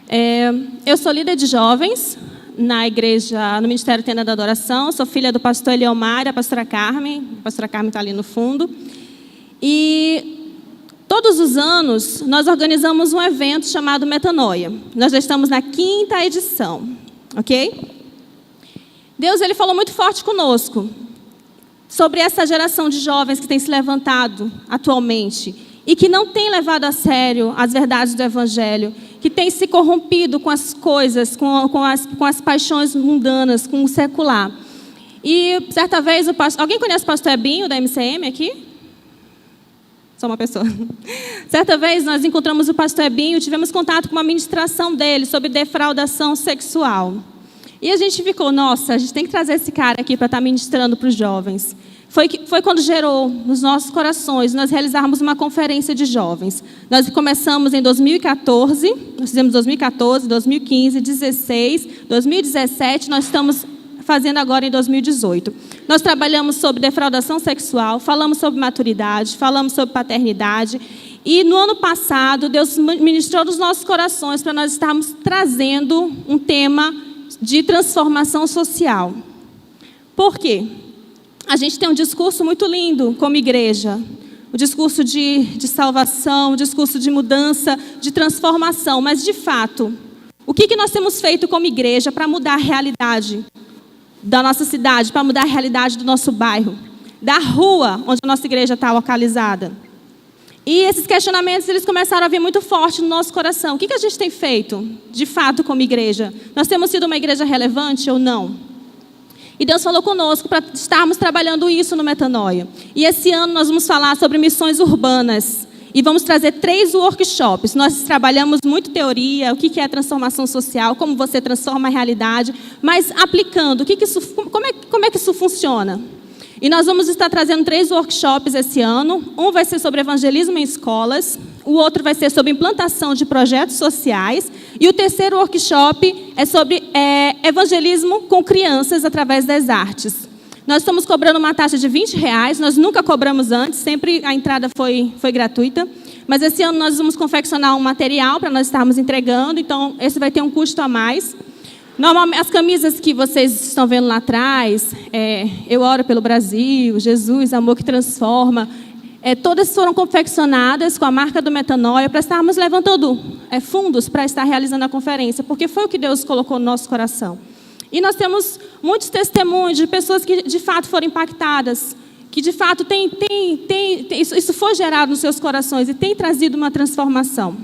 Eu sou líder de jovens na igreja, no Ministério Tenda da Adoração. Sou filha do pastor Eliomar e da pastora Carmen. A pastora Carmen está ali no fundo. E todos os anos nós organizamos um evento chamado Metanoia. Nós já estamos na 5ª edição, ok? Deus ele falou muito forte conosco sobre essa geração de jovens que tem se levantado atualmente e que não tem levado a sério as verdades do Evangelho, que tem se corrompido com as coisas, com as paixões mundanas, com o secular. E certa vez, alguém conhece o pastor Ebinho da MCM aqui? Só uma pessoa. Certa vez nós encontramos o pastor Ebinho, tivemos contato com uma ministração dele sobre defraudação sexual. E a gente ficou, nossa, a gente tem que trazer esse cara aqui para estar ministrando para os jovens. Foi quando gerou nos nossos corações nós realizarmos uma conferência de jovens. Nós começamos em 2014, nós fizemos 2014, 2015, 2016, 2017, nós estamos fazendo agora em 2018. Nós trabalhamos sobre defraudação sexual, falamos sobre maturidade, falamos sobre paternidade. E no ano passado, Deus ministrou nos nossos corações para nós estarmos trazendo um tema de transformação social. Por quê? A gente tem um discurso muito lindo como igreja, o discurso de salvação, o discurso de mudança, de transformação, mas de fato, o que nós temos feito como igreja para mudar a realidade da nossa cidade, para mudar a realidade do nosso bairro, da rua onde a nossa igreja está localizada? E esses questionamentos, eles começaram a vir muito forte no nosso coração. O que a gente tem feito, de fato, como igreja? Nós temos sido uma igreja relevante ou não? E Deus falou conosco para estarmos trabalhando isso no Metanoia. E esse ano nós vamos falar sobre missões urbanas. E vamos trazer 3 workshops. Nós trabalhamos muito teoria, o que é transformação social, como você transforma a realidade, mas aplicando, como é que isso funciona? E nós vamos estar trazendo 3 workshops esse ano. Um vai ser sobre evangelismo em escolas, o outro vai ser sobre implantação de projetos sociais, e o terceiro workshop é sobre evangelismo com crianças através das artes. Nós estamos cobrando uma taxa de R$20, nós nunca cobramos antes, sempre a entrada foi gratuita. Mas esse ano nós vamos confeccionar um material para nós estarmos entregando, então esse vai ter um custo a mais. Normalmente, as camisas que vocês estão vendo lá atrás, Eu Oro pelo Brasil, Jesus, Amor que Transforma, todas foram confeccionadas com a marca do Metanoia para estarmos levantando fundos para estar realizando a conferência, porque foi o que Deus colocou no nosso coração. E nós temos muitos testemunhos de pessoas que de fato foram impactadas, que de fato isso foi gerado nos seus corações e tem trazido uma transformação.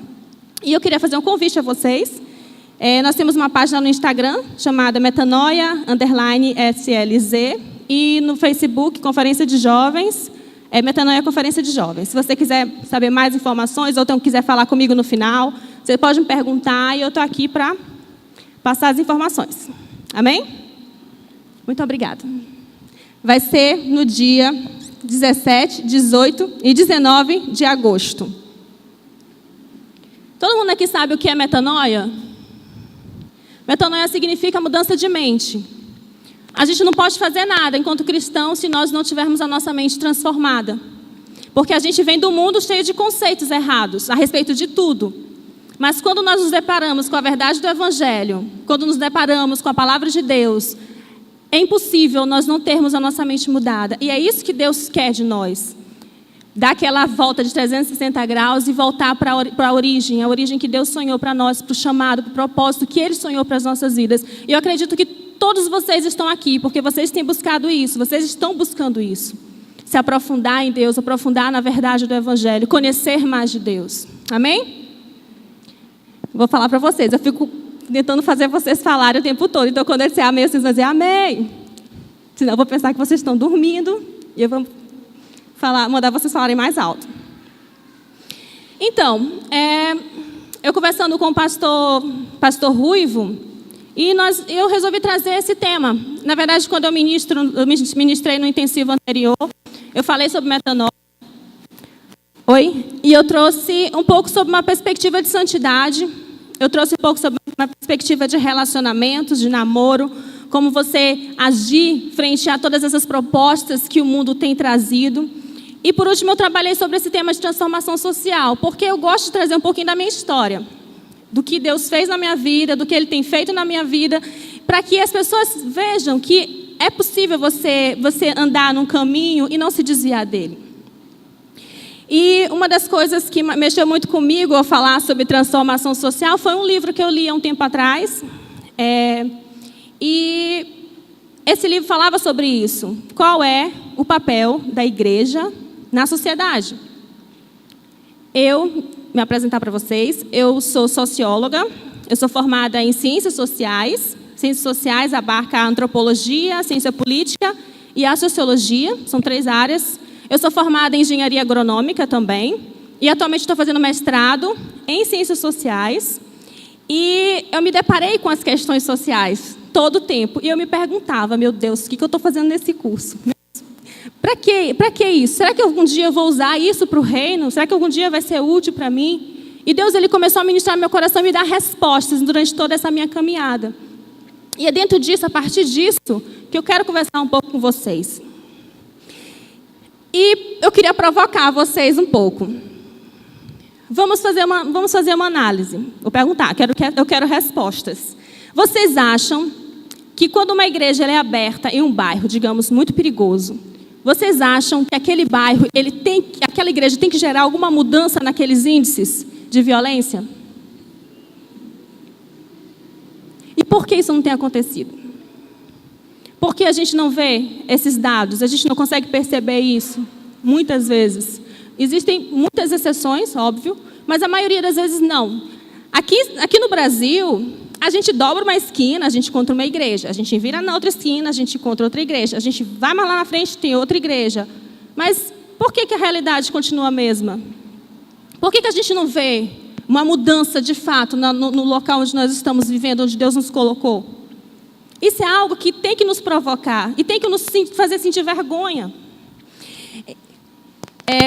E eu queria fazer um convite a vocês. Nós temos uma página no Instagram chamada Metanoia_SLZ e no Facebook, Conferência de Jovens, Metanoia Conferência de Jovens. Se você quiser saber mais informações ou então quiser falar comigo no final, você pode me perguntar e eu estou aqui para passar as informações. Amém? Muito obrigada. Vai ser no dia 17, 18 e 19 de agosto. Todo mundo aqui sabe o que é metanoia? Metanoia significa mudança de mente. A gente não pode fazer nada enquanto cristão se nós não tivermos a nossa mente transformada. Porque a gente vem do mundo cheio de conceitos errados a respeito de tudo. Mas quando nós nos deparamos com a verdade do Evangelho, quando nos deparamos com a palavra de Deus, é impossível nós não termos a nossa mente mudada. E é isso que Deus quer de nós. Dar aquela volta de 360 graus e voltar para a origem que Deus sonhou para nós, para o chamado, para o propósito que Ele sonhou para as nossas vidas. E eu acredito que todos vocês estão aqui, porque vocês têm buscado isso, vocês estão buscando isso. Se aprofundar em Deus, aprofundar na verdade do Evangelho, conhecer mais de Deus. Amém? Vou falar para vocês, eu fico tentando fazer vocês falarem o tempo todo. Então, quando eu disser amém, vocês vão dizer amém. Senão eu vou pensar que vocês estão dormindo e eu vou mandar vocês falarem mais alto. Então, eu conversando com o pastor Ruivo, e eu resolvi trazer esse tema. Na verdade, quando eu ministrei no intensivo anterior, eu falei sobre metanoia. E eu trouxe um pouco sobre uma perspectiva de santidade. Eu trouxe um pouco sobre uma perspectiva de relacionamentos, de namoro, como você agir frente a todas essas propostas que o mundo tem trazido. E por último, eu trabalhei sobre esse tema de transformação social, porque eu gosto de trazer um pouquinho da minha história. do que Deus fez na minha vida, do que Ele tem feito na minha vida, para que as pessoas vejam que é possível você andar num caminho e não se desviar dele. E uma das coisas que mexeu muito comigo ao falar sobre transformação social foi um livro que eu li há um tempo atrás. E esse livro falava sobre isso. Qual é o papel da igreja na sociedade? Eu me apresentar para vocês. Eu sou socióloga. Eu sou formada em ciências sociais. Ciências sociais abarca a antropologia, a ciência política e a sociologia. São 3 áreas. Eu sou formada em engenharia agronômica também. E atualmente estou fazendo mestrado em ciências sociais. E eu me deparei com as questões sociais todo o tempo. E eu me perguntava, meu Deus, o que eu estou fazendo nesse curso? Para que isso? Será que algum dia eu vou usar isso para o reino? Será que algum dia vai ser útil para mim? E Deus, Ele começou a ministrar no meu coração e me dar respostas durante toda essa minha caminhada. E é dentro disso, a partir disso, que eu quero conversar um pouco com vocês. E eu queria provocar vocês um pouco. Vamos fazer uma análise. Vou perguntar, eu quero respostas. Vocês acham que quando uma igreja ela é aberta em um bairro, digamos, muito perigoso, vocês acham que aquele bairro, aquela igreja tem que gerar alguma mudança naqueles índices de violência? E por que isso não tem acontecido? Por que a gente não vê esses dados? A gente não consegue perceber isso, muitas vezes. Existem muitas exceções, óbvio, mas a maioria das vezes não. Aqui no Brasil, a gente dobra uma esquina, a gente encontra uma igreja. A gente vira na outra esquina, a gente encontra outra igreja. A gente vai mais lá na frente, tem outra igreja. Mas por que a realidade continua a mesma? Por que a gente não vê uma mudança de fato no local onde nós estamos vivendo, onde Deus nos colocou? Isso é algo que tem que nos provocar e tem que nos fazer sentir vergonha.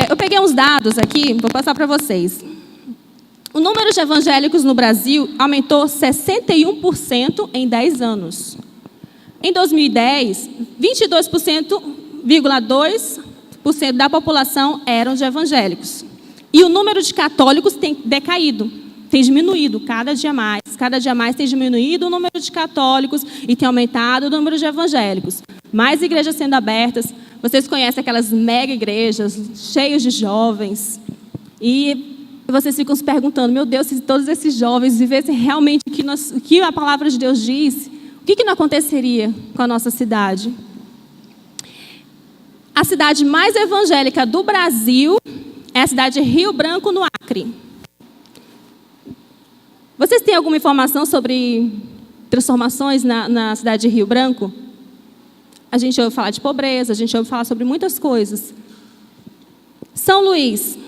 Eu peguei uns dados aqui, vou passar para vocês. O número de evangélicos no Brasil aumentou 61% em 10 anos. Em 2010, 22,2% da população eram de evangélicos. E o número de católicos tem decaído, tem diminuído cada dia mais. Cada dia mais tem diminuído o número de católicos e tem aumentado o número de evangélicos. Mais igrejas sendo abertas. Vocês conhecem aquelas mega igrejas cheias de jovens. E vocês ficam se perguntando, meu Deus, se todos esses jovens vivessem realmente o que a palavra de Deus diz, o que não aconteceria com a nossa cidade? A cidade mais evangélica do Brasil é a cidade de Rio Branco, no Acre. Vocês têm alguma informação sobre transformações na cidade de Rio Branco? A gente ouve falar de pobreza, a gente ouve falar sobre muitas coisas. São Luís.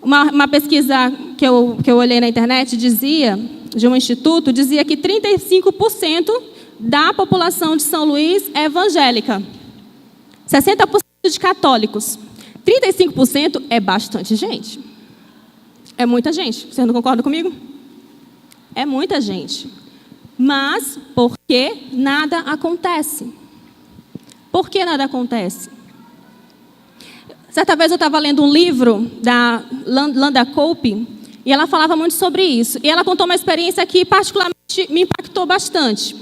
Uma pesquisa que eu olhei na internet de um instituto, dizia que 35% da população de São Luís é evangélica. 60% de católicos. 35% é bastante gente. É muita gente. Você não concorda comigo? É muita gente. Mas por que nada acontece? Por que nada acontece? Certa vez eu estava lendo um livro da Landa Cope e ela falava muito sobre isso. E ela contou uma experiência que particularmente me impactou bastante.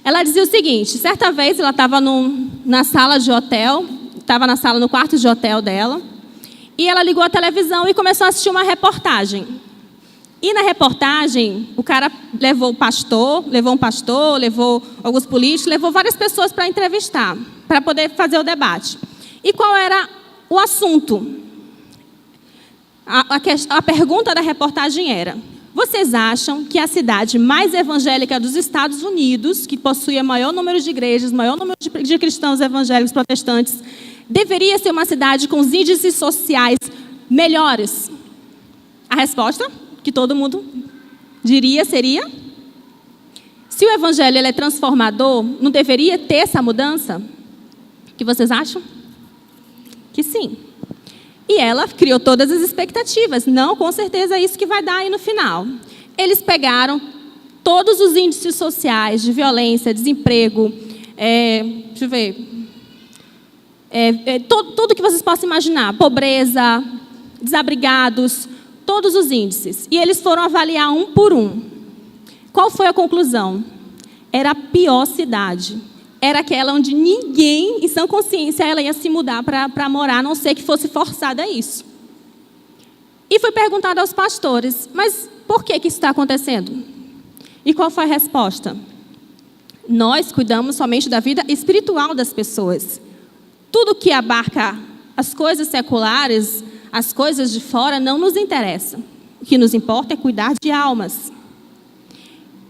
Ela dizia o seguinte, certa vez ela estava na sala de hotel, no quarto de hotel dela, e ela ligou a televisão e começou a assistir uma reportagem. E na reportagem, o cara levou um pastor, levou alguns políticos, levou várias pessoas para entrevistar, para poder fazer o debate. E qual era o assunto? A pergunta da reportagem era: vocês acham que a cidade mais evangélica dos Estados Unidos, que possui o maior número de igrejas, maior número de cristãos evangélicos protestantes, deveria ser uma cidade com os índices sociais melhores? A resposta que todo mundo diria seria: se o evangelho ele é transformador, não deveria ter essa mudança? O que vocês acham? Que sim. E ela criou todas as expectativas. Não, com certeza é isso que vai dar aí no final. Eles pegaram todos os índices sociais de violência, desemprego, deixa eu ver, tudo que vocês possam imaginar, pobreza, desabrigados, todos os índices, e eles foram avaliar um por um. Qual foi a conclusão? Era a pior cidade. Era aquela onde ninguém, em sã consciência, ela ia se mudar para morar, a não ser que fosse forçada a isso. E foi perguntado aos pastores, mas por que isso está acontecendo? E qual foi a resposta? Nós cuidamos somente da vida espiritual das pessoas. Tudo que abarca as coisas seculares, as coisas de fora, não nos interessa. O que nos importa é cuidar de almas.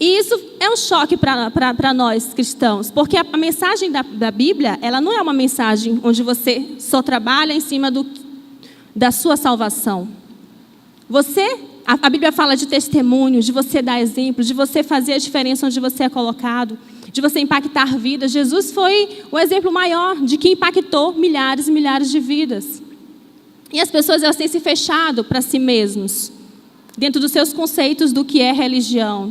E isso é um choque para nós cristãos, porque a mensagem da Bíblia, ela não é uma mensagem onde você só trabalha em cima da sua salvação. A Bíblia fala de testemunho, de você dar exemplo, de você fazer a diferença onde você é colocado, de você impactar vidas. Jesus foi o exemplo maior de que impactou milhares e milhares de vidas. E as pessoas, elas têm se fechado para si mesmos, dentro dos seus conceitos do que é religião.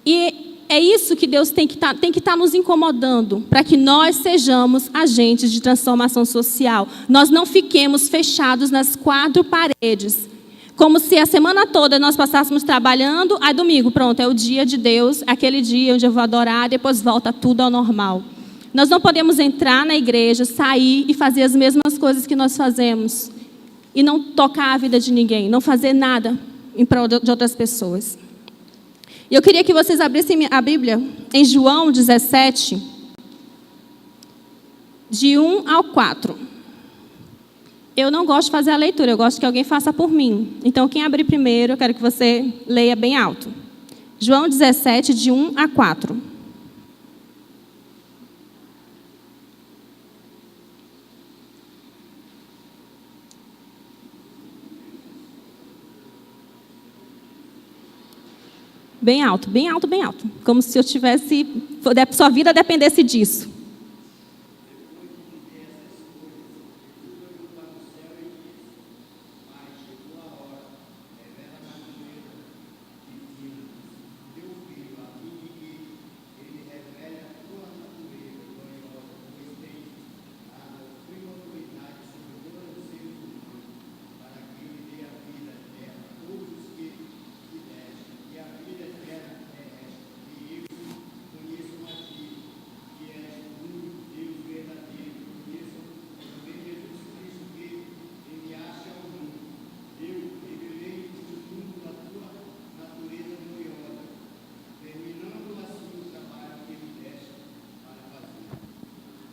E é isso que Deus tem que estar nos incomodando, para que nós sejamos agentes de transformação social. Nós não fiquemos fechados nas quatro paredes, como se a semana toda nós passássemos trabalhando, aí domingo, pronto, é o dia de Deus, aquele dia onde eu vou adorar, depois volta tudo ao normal. Nós não podemos entrar na igreja, sair e fazer as mesmas coisas que nós fazemos, e não tocar a vida de ninguém, não fazer nada em prol de outras pessoas. E eu queria que vocês abrissem a Bíblia em João 17, de 1 ao 4. Eu não gosto de fazer a leitura, eu gosto que alguém faça por mim. Então, quem abrir primeiro, eu quero que você leia bem alto. João 17, de 1 a 4. Bem alto, bem alto, bem alto. Como se eu tivesse, sua vida dependesse disso.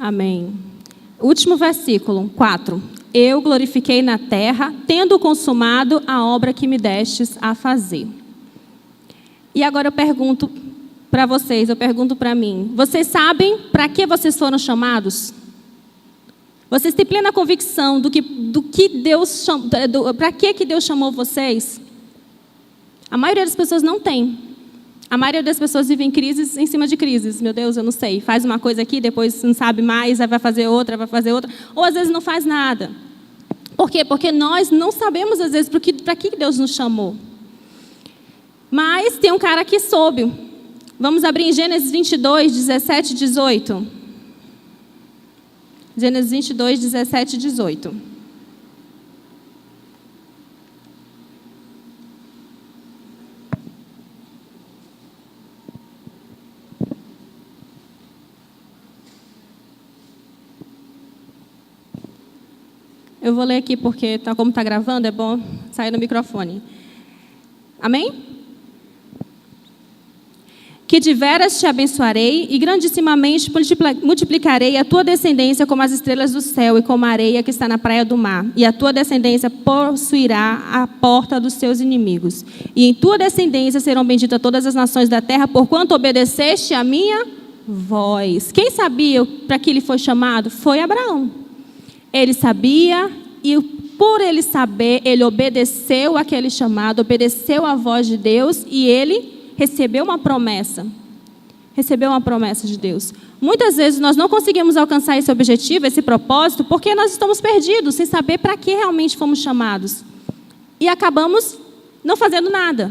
Amém. Último versículo, 4. Eu glorifiquei na terra, tendo consumado a obra que me destes a fazer. E agora eu pergunto para vocês, eu pergunto para mim. Vocês sabem para que vocês foram chamados? Vocês têm plena convicção do que Deus chamou, para que Deus chamou vocês? A maioria das pessoas não tem. A maioria das pessoas vive em crises em cima de crises. Meu Deus, eu não sei. Faz uma coisa aqui, depois não sabe mais, aí vai fazer outra. Ou às vezes não faz nada. Por quê? Porque nós não sabemos, às vezes, para que Deus nos chamou. Mas tem um cara que soube. Vamos abrir em Gênesis 22, 17 e 18. Gênesis 22, 17 e 18. Eu vou ler aqui porque, como está gravando, é bom sair no microfone. Amém? Que de veras te abençoarei e grandissimamente multiplicarei a tua descendência como as estrelas do céu e como a areia que está na praia do mar. E a tua descendência possuirá a porta dos seus inimigos. E em tua descendência serão benditas todas as nações da terra, porquanto obedeceste a minha voz. Quem sabia para que ele foi chamado? Foi Abraão. Ele sabia e por ele saber, ele obedeceu aquele chamado, obedeceu a voz de Deus e ele recebeu uma promessa. Recebeu uma promessa de Deus. Muitas vezes nós não conseguimos alcançar esse objetivo, esse propósito, porque nós estamos perdidos, sem saber para que realmente fomos chamados. E acabamos não fazendo nada.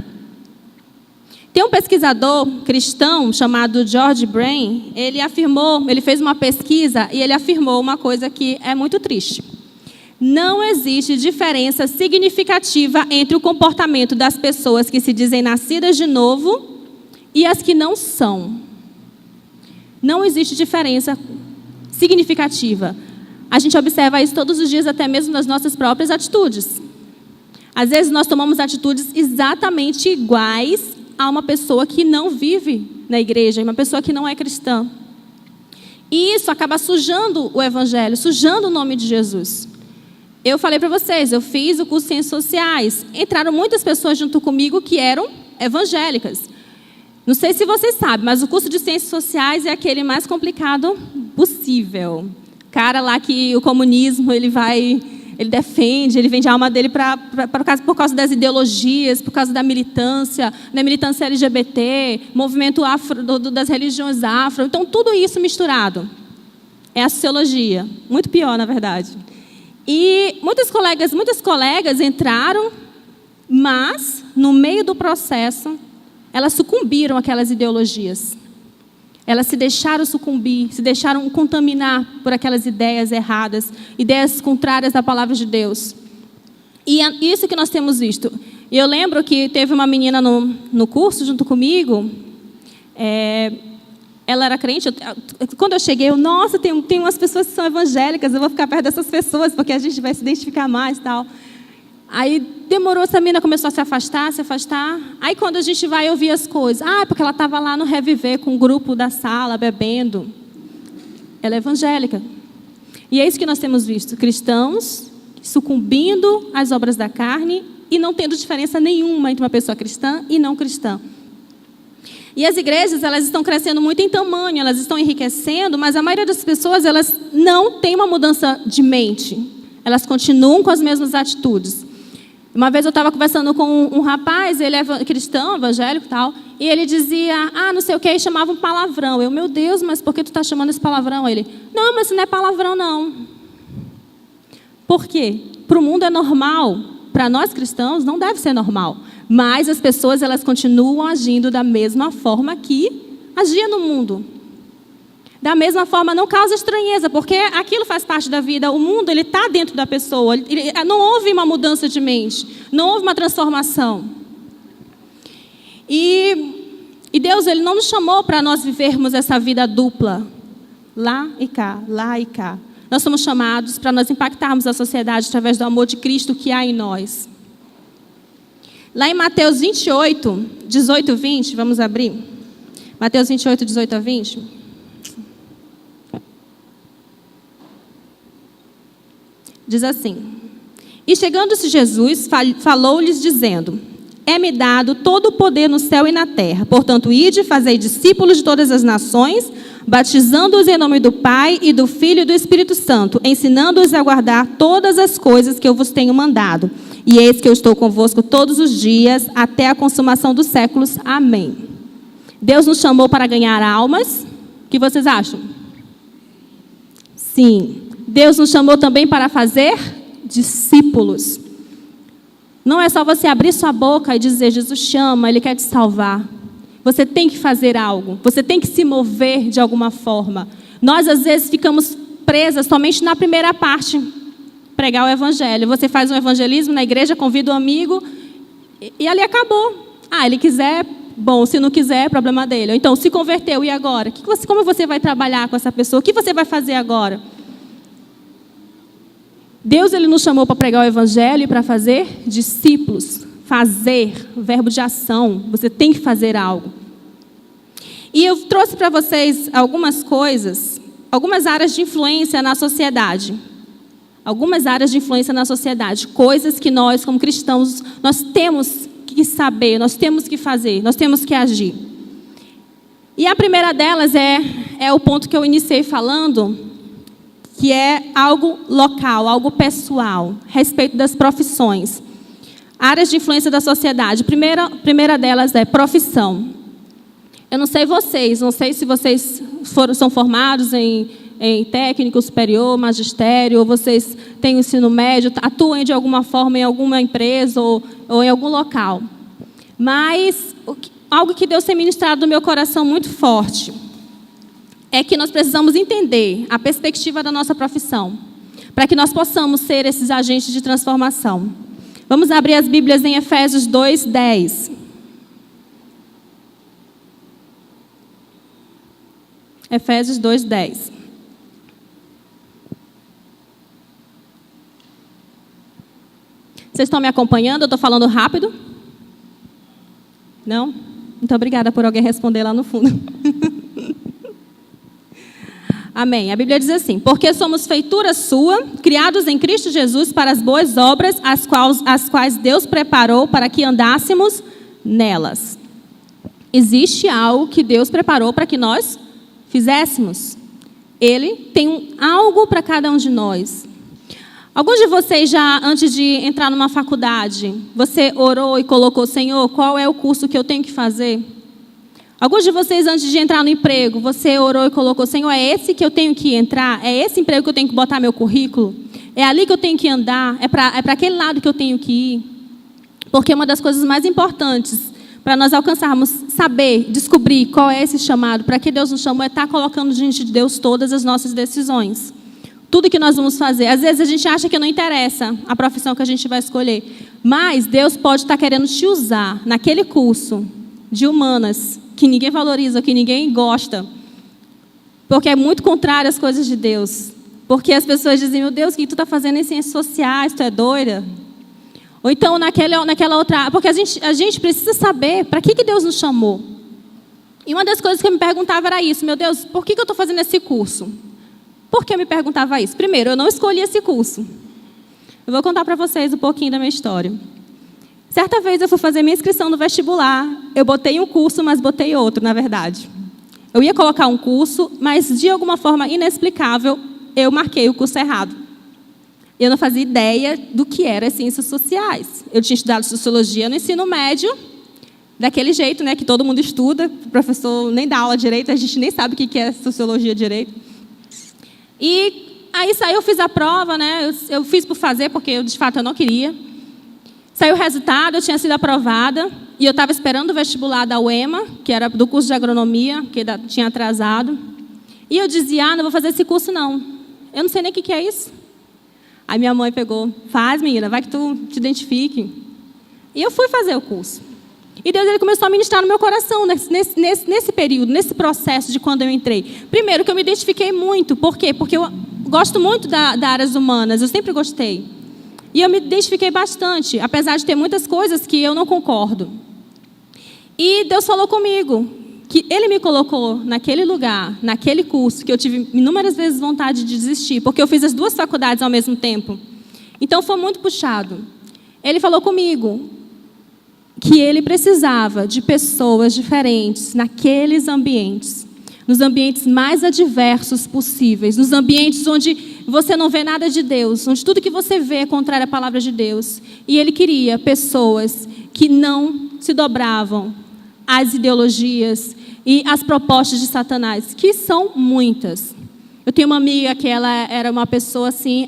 Tem um pesquisador cristão chamado George Brain, ele fez uma pesquisa e ele afirmou uma coisa que é muito triste. Não existe diferença significativa entre o comportamento das pessoas que se dizem nascidas de novo e as que não são. Não existe diferença significativa. A gente observa isso todos os dias, até mesmo nas nossas próprias atitudes. Às vezes nós tomamos atitudes exatamente iguais a uma pessoa que não vive na igreja, uma pessoa que não é cristã. E isso acaba sujando o evangelho, sujando o nome de Jesus. Eu falei para vocês, eu fiz o curso de Ciências Sociais. Entraram muitas pessoas junto comigo que eram evangélicas. Não sei se vocês sabem, mas o curso de Ciências Sociais é aquele mais complicado possível. Cara lá que o comunismo, ele defende, ele vende a alma dele por causa das ideologias, por causa da militância LGBT, movimento afro, das religiões afro. Então, tudo isso misturado. É a sociologia. Muito pior, na verdade. E muitas colegas entraram, mas, no meio do processo, elas sucumbiram àquelas ideologias. Elas se deixaram sucumbir, se deixaram contaminar por aquelas ideias erradas, ideias contrárias à palavra de Deus. E é isso que nós temos visto. E eu lembro que teve uma menina no curso junto comigo, ela era crente. Quando eu cheguei, nossa, tem umas pessoas que são evangélicas, eu vou ficar perto dessas pessoas, porque a gente vai se identificar mais e tal. Aí demorou, essa menina começou a se afastar. Aí quando a gente vai ouvir as coisas, porque ela estava lá no Reviver com o grupo da sala, bebendo. Ela é evangélica. E é isso que nós temos visto, cristãos sucumbindo às obras da carne e não tendo diferença nenhuma entre uma pessoa cristã e não cristã. E as igrejas, elas estão crescendo muito em tamanho, elas estão enriquecendo, mas a maioria das pessoas, elas não tem uma mudança de mente. Elas continuam com as mesmas atitudes. Uma vez eu estava conversando com um rapaz, ele é cristão, evangélico e tal, e ele dizia, não sei o que, e chamava um palavrão. Eu, meu Deus, mas por que tu está chamando esse palavrão? Ele, não, mas isso não é palavrão, não. Por quê? Para o mundo é normal. Para nós cristãos, não deve ser normal. Mas as pessoas, elas continuam agindo da mesma forma que agia no mundo. Da mesma forma, não causa estranheza, porque aquilo faz parte da vida. O mundo, ele está dentro da pessoa. Não houve uma mudança de mente. Não houve uma transformação. E Deus, Ele não nos chamou para nós vivermos essa vida dupla. Lá e cá, lá e cá. Nós somos chamados para nós impactarmos a sociedade através do amor de Cristo que há em nós. Lá em Mateus 28, 18 e 20, vamos abrir. Mateus 28, 18 a 20. Diz assim, e chegando-se Jesus, falou-lhes dizendo, é-me dado todo o poder no céu e na terra, portanto, ide e fazei discípulos de todas as nações, batizando-os em nome do Pai e do Filho e do Espírito Santo, ensinando-os a guardar todas as coisas que eu vos tenho mandado. E eis que eu estou convosco todos os dias, até a consumação dos séculos. Amém. Deus nos chamou para ganhar almas. O que vocês acham? Sim. Deus nos chamou também para fazer discípulos. Não é só você abrir sua boca e dizer, Jesus chama, Ele quer te salvar. Você tem que fazer algo. Você tem que se mover de alguma forma. Nós, às vezes, ficamos presas somente na primeira parte. Pregar o evangelho. Você faz um evangelismo na igreja, convida um amigo e ali acabou. Ele quiser, bom. Se não quiser, é problema dele. Então, se converteu, e agora? Como você vai trabalhar com essa pessoa? O que você vai fazer agora? Deus, Ele nos chamou para pregar o evangelho e para fazer discípulos. Fazer, verbo de ação. Você tem que fazer algo. E eu trouxe para vocês algumas coisas, algumas áreas de influência na sociedade. Algumas áreas de influência na sociedade. Coisas que nós, como cristãos, nós temos que saber, nós temos que fazer, nós temos que agir. E a primeira delas é o ponto que eu iniciei falando, que é algo local, algo pessoal, a respeito das profissões. Áreas de influência da sociedade. Primeira delas é profissão. Eu não sei vocês, não sei se vocês são formados em técnico superior, magistério, ou vocês têm ensino médio, atuam de alguma forma em alguma empresa ou em algum local. Mas algo que Deus tem ministrado no meu coração muito forte é que nós precisamos entender a perspectiva da nossa profissão. para que nós possamos ser esses agentes de transformação. Vamos abrir as Bíblias em Efésios 2:10. Efésios 2:10. Vocês estão me acompanhando? Eu estou falando rápido? Não? Muito obrigada por alguém responder lá no fundo. Amém. A Bíblia diz assim: porque somos feitura sua, criados em Cristo Jesus para as boas obras, as quais Deus preparou para que andássemos nelas. Existe algo que Deus preparou para que nós fizéssemos. Ele tem algo para cada um de nós. Alguns de vocês já, antes de entrar numa faculdade, você orou e colocou: Senhor, qual é o curso que eu tenho que fazer? Alguns de vocês, antes de entrar no emprego, você orou e colocou: Senhor, é esse que eu tenho que entrar? É esse emprego que eu tenho que botar meu currículo? É ali que eu tenho que andar? É para aquele lado que eu tenho que ir? Porque uma das coisas mais importantes para nós alcançarmos, saber, descobrir qual é esse chamado, para que Deus nos chamou, é estar colocando diante de Deus todas as nossas decisões. Tudo que nós vamos fazer. Às vezes a gente acha que não interessa a profissão que a gente vai escolher. Mas Deus pode estar querendo te usar naquele curso de humanas que ninguém valoriza, que ninguém gosta. Porque é muito contrário às coisas de Deus. Porque as pessoas dizem: meu Deus, o que tu está fazendo em ciências sociais? Tu é doida? Ou então naquela outra... Porque a gente precisa saber para que Deus nos chamou. E uma das coisas que eu me perguntava era isso: meu Deus, por que eu estou fazendo esse curso? Por que eu me perguntava isso? Primeiro, eu não escolhi esse curso. Eu vou contar para vocês um pouquinho da minha história. Certa vez eu fui fazer minha inscrição no vestibular. Eu botei um curso, mas botei outro, na verdade. Eu ia colocar um curso, mas de alguma forma inexplicável, eu marquei o curso errado. Eu não fazia ideia do que era ciências sociais. Eu tinha estudado sociologia no ensino médio, daquele jeito, né, que todo mundo estuda. O professor nem dá aula direito, a gente nem sabe o que é sociologia direito. E aí saiu, eu fiz a prova, né? Eu fiz por fazer, porque de fato eu não queria. Saiu o resultado, eu tinha sido aprovada. E eu estava esperando o vestibular da UEMA, que era do curso de agronomia, que tinha atrasado. E eu dizia: não vou fazer esse curso não. Eu não sei nem o que é isso. Aí minha mãe pegou: faz, menina, vai que tu te identifique. E eu fui fazer o curso. E Deus, ele começou a ministrar no meu coração nesse período, nesse processo de quando eu entrei. Primeiro, que eu me identifiquei muito. Por quê? Porque eu gosto muito da áreas humanas, eu sempre gostei. E eu me identifiquei bastante, apesar de ter muitas coisas que eu não concordo. E Deus falou comigo, que Ele me colocou naquele lugar, naquele curso, que eu tive inúmeras vezes vontade de desistir, porque eu fiz as duas faculdades ao mesmo tempo. Então foi muito puxado. Ele falou comigo que ele precisava de pessoas diferentes naqueles ambientes, nos ambientes mais adversos possíveis, nos ambientes onde você não vê nada de Deus, onde tudo que você vê é contrário à palavra de Deus. E ele queria pessoas que não se dobravam às ideologias e às propostas de Satanás, que são muitas. Eu tenho uma amiga que ela era uma pessoa assim,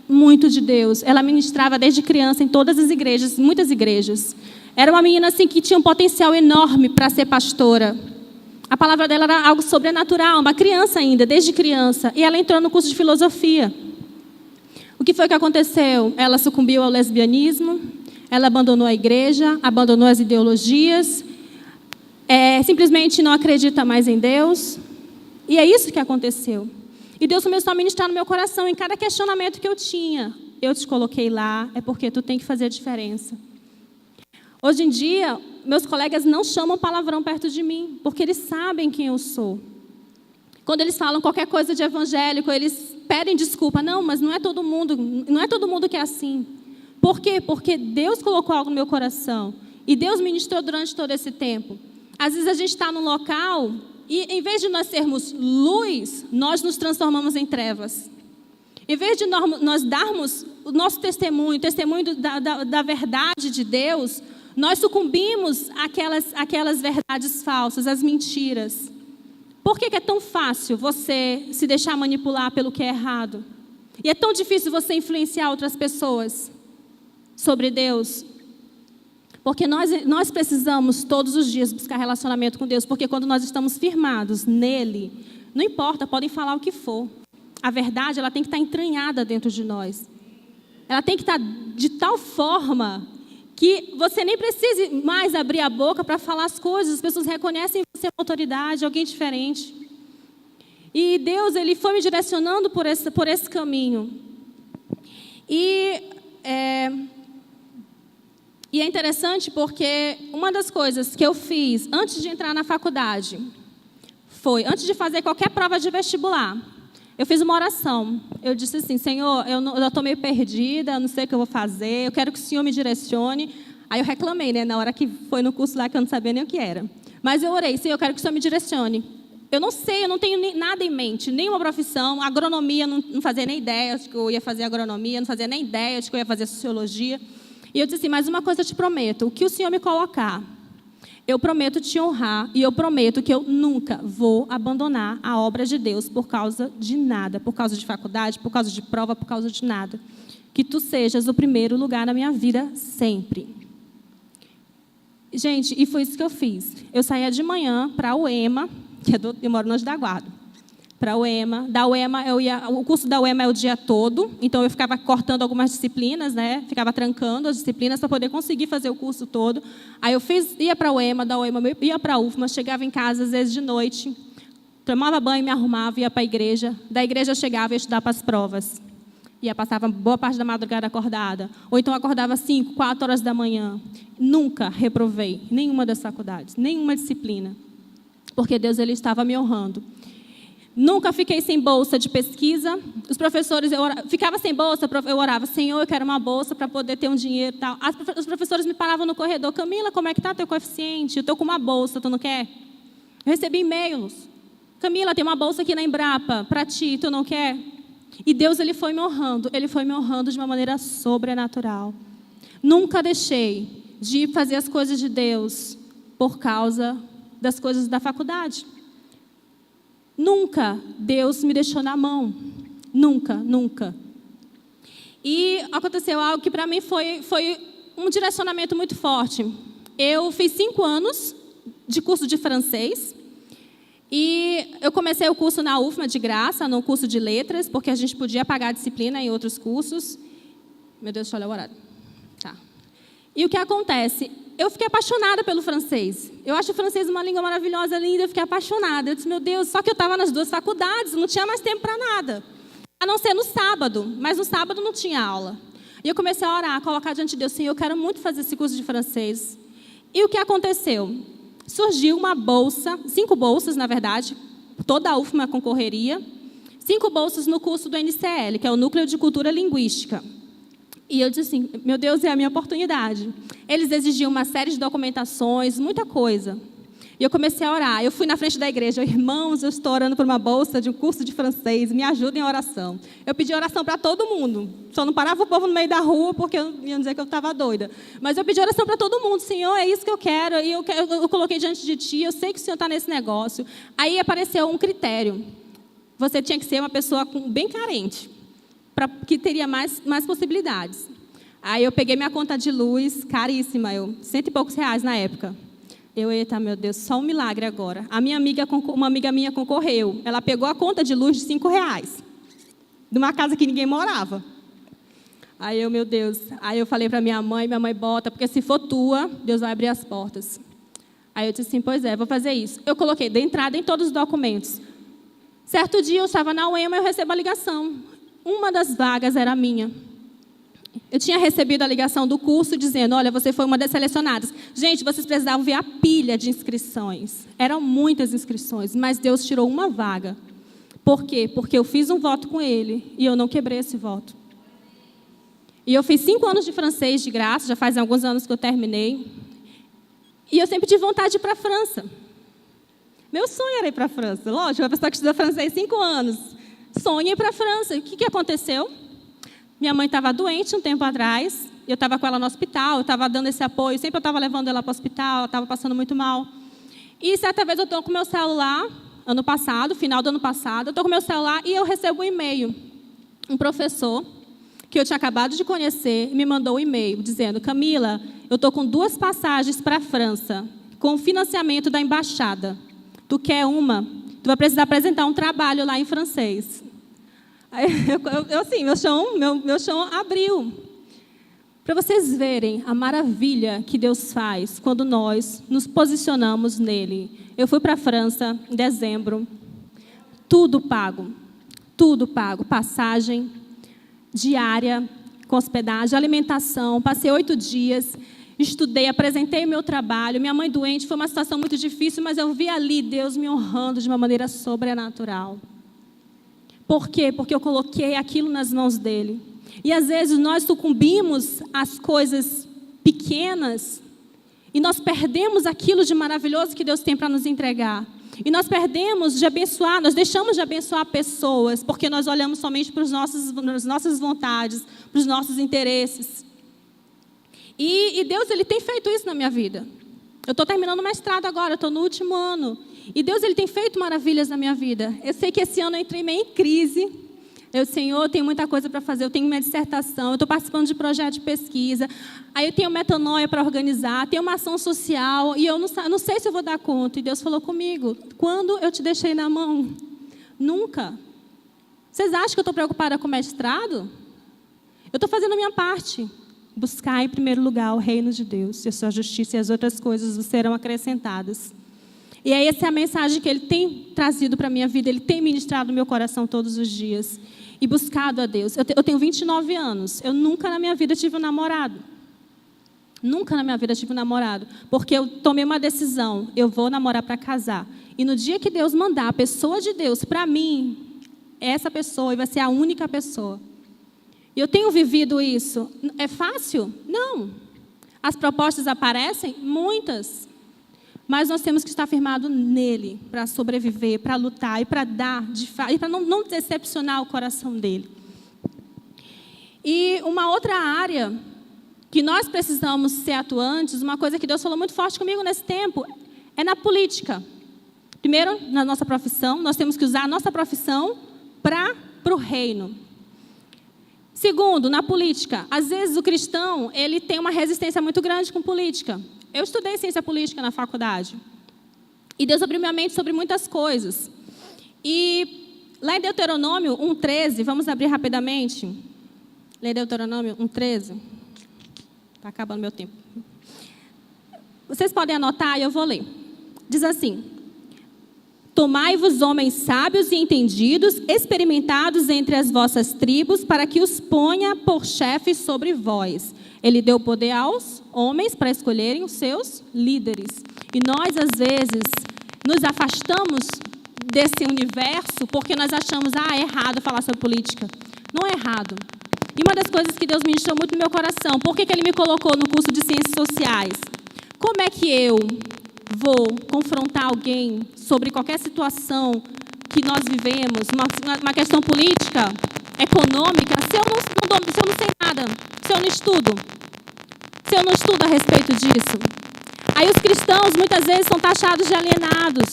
muito de Deus. Ela ministrava desde criança em todas as igrejas, muitas igrejas. Era uma menina assim que tinha um potencial enorme para ser pastora. A palavra dela era algo sobrenatural, uma criança ainda, desde criança. E ela entrou no curso de filosofia. O que foi que aconteceu? Ela sucumbiu ao lesbianismo, ela abandonou a igreja, abandonou as ideologias, simplesmente não acredita mais em Deus. E é isso que aconteceu. E Deus começou a ministrar no meu coração, em cada questionamento que eu tinha. Eu te coloquei lá, é porque tu tem que fazer a diferença. Hoje em dia, meus colegas não chamam palavrão perto de mim, porque eles sabem quem eu sou. Quando eles falam qualquer coisa de evangélico, eles pedem desculpa. Não, mas não é todo mundo que é assim. Por quê? Porque Deus colocou algo no meu coração. E Deus ministrou durante todo esse tempo. Às vezes a gente está num local e, em vez de nós sermos luz, nós nos transformamos em trevas. Em vez de nós darmos o nosso testemunho, o testemunho da verdade de Deus, nós sucumbimos àquelas verdades falsas, às mentiras. Por que é tão fácil você se deixar manipular pelo que é errado? E é tão difícil você influenciar outras pessoas sobre Deus? Porque nós precisamos todos os dias buscar relacionamento com Deus, porque quando nós estamos firmados nele, não importa, podem falar o que for. A verdade, ela tem que estar entranhada dentro de nós. Ela tem que estar de tal forma que você nem precise mais abrir a boca para falar as coisas. As pessoas reconhecem você uma autoridade, alguém diferente. E Deus, Ele foi me direcionando por esse caminho. E é interessante porque uma das coisas que eu fiz antes de entrar na faculdade foi, antes de fazer qualquer prova de vestibular, eu fiz uma oração. Eu disse assim: Senhor, eu estou meio perdida, eu não sei o que eu vou fazer, eu quero que o Senhor me direcione. Aí eu reclamei, né, na hora que foi no curso lá que eu não sabia nem o que era. Mas eu orei: Senhor, eu quero que o Senhor me direcione. Eu não sei, eu não tenho nada em mente, nenhuma profissão. Agronomia, não fazia nem ideia de que eu ia fazer agronomia, não fazia nem ideia de que eu ia fazer sociologia. E eu disse assim: mas uma coisa eu te prometo, o que o Senhor me colocar, eu prometo te honrar e eu prometo que eu nunca vou abandonar a obra de Deus por causa de nada, por causa de faculdade, por causa de prova, por causa de nada. Que tu sejas o primeiro lugar na minha vida sempre. Gente, e foi isso que eu fiz. Eu saía de manhã para a UEMA, eu moro no Anjo da Guarda, para a UEMA. Da UEMA, o curso da UEMA é o dia todo, então eu ficava cortando algumas disciplinas, né? Ficava trancando as disciplinas para poder conseguir fazer o curso todo. Aí eu ia para a UEMA, da UEMA ia para a UFMA, chegava em casa às vezes de noite, tomava banho, me arrumava, ia para a igreja. Da igreja eu chegava e ia estudar para as provas. Passava boa parte da madrugada acordada. Ou então acordava 5, 4 horas da manhã. Nunca reprovei nenhuma das faculdades, nenhuma disciplina. Porque Deus, Ele estava me honrando. Nunca fiquei sem bolsa de pesquisa. Os professores, ficava sem bolsa, eu orava: Senhor, eu quero uma bolsa para poder ter um dinheiro e tal. Os professores me paravam no corredor: Camila, como é que está teu coeficiente? Eu estou com uma bolsa, tu não quer? Eu recebi e-mails: Camila, tem uma bolsa aqui na Embrapa para ti, tu não quer? E Deus, Ele foi me honrando de uma maneira sobrenatural. Nunca deixei de fazer as coisas de Deus por causa das coisas da faculdade. Nunca Deus me deixou na mão. Nunca, nunca. E aconteceu algo que para mim foi um direcionamento muito forte. Eu fiz 5 anos de curso de francês. E eu comecei o curso na UFMA de graça, no curso de letras, porque a gente podia pagar a disciplina em outros cursos. Meu Deus, deixa eu olhar o horário. Tá. E o que acontece? Eu fiquei apaixonada pelo francês. Eu acho o francês uma língua maravilhosa, linda, eu fiquei apaixonada. Eu disse: meu Deus, só que eu estava nas 2 faculdades, não tinha mais tempo para nada. A não ser no sábado, mas no sábado não tinha aula. E eu comecei a orar, a colocar diante de Deus: Senhor, eu quero muito fazer esse curso de francês. E o que aconteceu? Surgiu uma bolsa, 5 bolsas, na verdade, toda a UFMA concorreria, 5 bolsas no curso do NCL, que é o Núcleo de Cultura Linguística. E eu disse assim: meu Deus, é a minha oportunidade. Eles exigiam uma série de documentações, muita coisa. E eu comecei a orar. Eu fui na frente da igreja: irmãos, eu estou orando por uma bolsa de um curso de francês, me ajudem em oração. Eu pedi oração para todo mundo. Só não parava o povo no meio da rua, porque eu ia dizer que eu estava doida. Mas eu pedi oração para todo mundo: Senhor, é isso que eu quero. E eu coloquei diante de Ti, eu sei que o Senhor está nesse negócio. Aí apareceu um critério: você tinha que ser uma pessoa bem carente, que teria mais possibilidades. Aí eu peguei minha conta de luz, caríssima, 100 e poucos reais na época. Eita, meu Deus, só um milagre agora. Uma amiga minha concorreu. Ela pegou a conta de luz de 5 reais, de uma casa que ninguém morava. Aí meu Deus. Aí eu falei para minha mãe: bota, porque se for tua, Deus vai abrir as portas. Aí eu disse assim: pois é, vou fazer isso. Eu coloquei de entrada em todos os documentos. Certo dia eu estava na UEMA e eu recebo a ligação. Uma das vagas era minha. Eu tinha recebido a ligação do curso dizendo: olha, você foi uma das selecionadas. Gente, vocês precisavam ver a pilha de inscrições. Eram muitas inscrições, mas Deus tirou uma vaga. Por quê? Porque eu fiz um voto com Ele e eu não quebrei esse voto. E eu fiz 5 anos de francês de graça, já faz alguns anos que eu terminei. E eu sempre tive vontade de ir para a França. Meu sonho era ir para a França. Lógico, uma pessoa que estuda francês 5 anos. Sonha ir para a França. O que aconteceu? Minha mãe estava doente um tempo atrás, eu estava com ela no hospital, eu estava dando esse apoio, sempre eu estava levando ela para o hospital, ela estava passando muito mal. E certa vez eu estou com o meu celular, ano passado, final do ano passado, eu estou com o meu celular e eu recebo um e-mail. Um professor, que eu tinha acabado de conhecer, me mandou um e-mail dizendo: Camila, eu estou com 2 passagens para a França, com o financiamento da embaixada. Tu quer uma? Tu vai precisar apresentar um trabalho lá em francês. Aí, assim, meu chão abriu. Para vocês verem a maravilha que Deus faz quando nós nos posicionamos nele. Eu fui para a França em dezembro. Tudo pago. Tudo pago. Passagem, diária, com hospedagem, alimentação. Passei 8 dias, estudei, apresentei o meu trabalho. Minha mãe doente, foi uma situação muito difícil, mas eu vi ali Deus me honrando de uma maneira sobrenatural. Por quê? Porque eu coloquei aquilo nas mãos dele. E às vezes nós sucumbimos às coisas pequenas e nós perdemos aquilo de maravilhoso que Deus tem para nos entregar. E nós perdemos de abençoar, nós deixamos de abençoar pessoas porque nós olhamos somente para as nossas vontades, para os nossos interesses. E Deus, Ele tem feito isso na minha vida. Eu estou terminando o mestrado agora, eu estou no último ano. E Deus, Ele tem feito maravilhas na minha vida. Eu sei que esse ano eu entrei meio em crise. Senhor, eu tenho muita coisa para fazer, eu tenho minha dissertação, eu estou participando de projeto de pesquisa, aí eu tenho metanoia para organizar, tenho uma ação social, e eu não sei se eu vou dar conta. E Deus falou comigo, quando eu te deixei na mão? Nunca. Vocês acham que eu estou preocupada com o mestrado? Eu estou fazendo a minha parte. Buscar em primeiro lugar o reino de Deus, e a sua justiça e as outras coisas serão acrescentadas. E essa é a mensagem que Ele tem trazido para a minha vida, Ele tem ministrado no meu coração todos os dias. E buscado a Deus. Eu tenho 29 anos. Eu nunca na minha vida tive um namorado. Nunca na minha vida tive um namorado. Porque eu tomei uma decisão. Eu vou namorar para casar. E no dia que Deus mandar a pessoa de Deus para mim, essa pessoa vai ser a única pessoa. E eu tenho vivido isso. É fácil? Não. As propostas aparecem? Muitas. Mas nós temos que estar firmados nele para sobreviver, para lutar e para dar, e para não decepcionar o coração dele. E uma outra área que nós precisamos ser atuantes, uma coisa que Deus falou muito forte comigo nesse tempo, é na política. Primeiro, na nossa profissão, nós temos que usar a nossa profissão para o reino. Segundo, na política, às vezes o cristão ele tem uma resistência muito grande com política. Eu estudei ciência política na faculdade. E Deus abriu minha mente sobre muitas coisas. E lá em Deuteronômio 1,13, vamos abrir rapidamente. Lá em Deuteronômio 1,13. Está acabando meu tempo. Vocês podem anotar e eu vou ler. Diz assim: tomai-vos homens sábios e entendidos, experimentados entre as vossas tribos, para que os ponha por chefes sobre vós. Ele deu poder aos homens para escolherem os seus líderes. E nós, às vezes, nos afastamos desse universo porque nós achamos, é errado falar sobre política. Não é errado. E uma das coisas que Deus ministrou muito no meu coração, por que Ele me colocou no curso de Ciências Sociais? Como é que eu vou confrontar alguém sobre qualquer situação que nós vivemos, uma questão política, econômica, se eu não sei nada, se eu não estudo? Se eu não estudo a respeito disso? Aí os cristãos, muitas vezes, são taxados de alienados.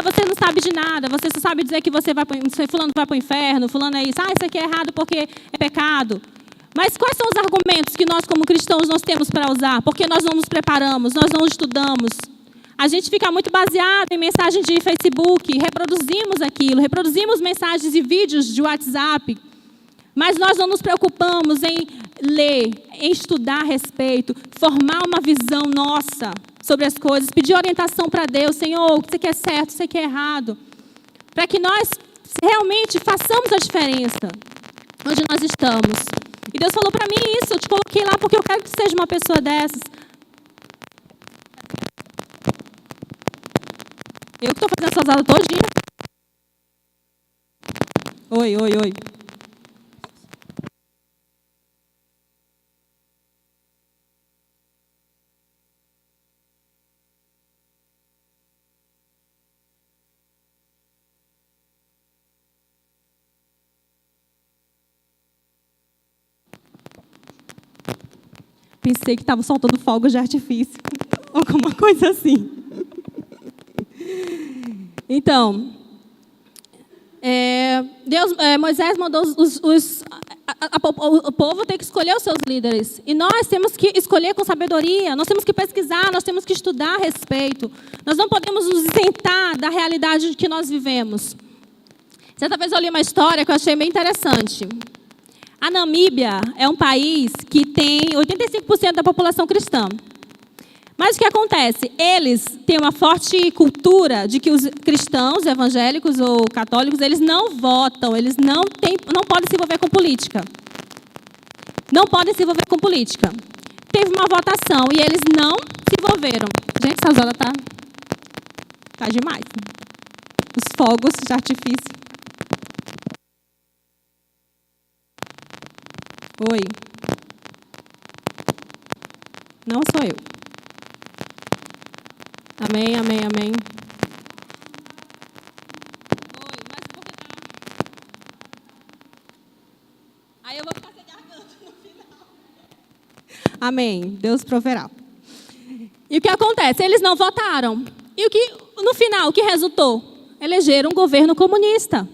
Você não sabe de nada, você só sabe dizer que fulano vai para o inferno, fulano é isso. Isso aqui é errado porque é pecado. Mas quais são os argumentos que nós, como cristãos, nós temos para usar? Porque nós não nos preparamos, nós não estudamos. A gente fica muito baseado em mensagens de Facebook, reproduzimos aquilo, reproduzimos mensagens e vídeos de WhatsApp, mas nós não nos preocupamos em ler, em estudar a respeito, formar uma visão nossa sobre as coisas, pedir orientação para Deus, Senhor, o que você quer certo, o que você quer errado, para que nós realmente façamos a diferença onde nós estamos. E Deus falou para mim isso, eu te coloquei lá porque eu quero que você seja uma pessoa dessas. Eu que estou fazendo essas aulas todinha. Oi. Pensei que estava soltando fogos de artifício. Alguma coisa assim. Então, Moisés mandou o povo ter que escolher os seus líderes. E nós temos que escolher com sabedoria, nós temos que pesquisar, nós temos que estudar a respeito. Nós não podemos nos isentar da realidade que nós vivemos. Certa vez eu li uma história que eu achei bem interessante. A Namíbia é um país que tem 85% da população cristã. Mas o que acontece? Eles têm uma forte cultura de que os cristãos, evangélicos ou católicos, eles não votam, eles não podem se envolver com política. Não podem se envolver com política. Teve uma votação e eles não se envolveram. Gente, essa zona tá demais. Os fogos de artifício. Oi. Não sou eu. Amém, amém, amém. Oi, mas por que tá? Aí eu vou ficar sem garganta no final. Amém. Deus proverá. E o que acontece? Eles não votaram. E no final, o que resultou? Elegeram um governo comunista.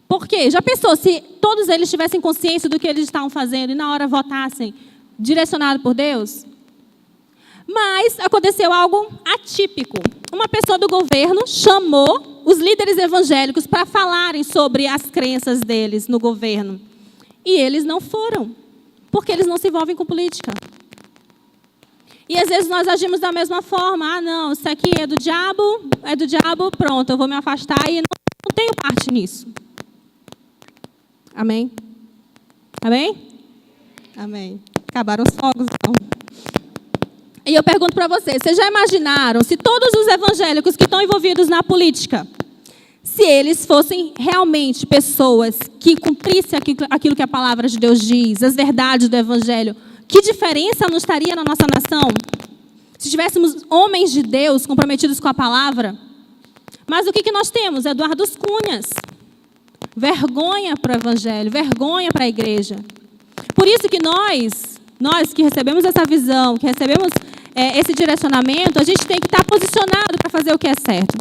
Por quê? Já pensou se todos eles tivessem consciência do que eles estavam fazendo e na hora votassem direcionado por Deus? Mas aconteceu algo atípico. Uma pessoa do governo chamou os líderes evangélicos para falarem sobre as crenças deles no governo. E eles não foram, porque eles não se envolvem com política. E às vezes nós agimos da mesma forma. Ah, não, isso aqui é do diabo, pronto, eu vou me afastar e não tenho parte nisso. Amém? Amém? Amém. Acabaram os fogos, então. E eu pergunto para vocês já imaginaram se todos os evangélicos que estão envolvidos na política, se eles fossem realmente pessoas que cumprissem aquilo que a palavra de Deus diz, as verdades do evangelho, que diferença não estaria na nossa nação? Se tivéssemos homens de Deus comprometidos com a palavra. Mas o que nós temos? Eduardo Cunhas. Vergonha para o evangelho, vergonha para a igreja. Por isso que nós que recebemos essa visão, que recebemos esse direcionamento, a gente tem que estar posicionado para fazer o que é certo.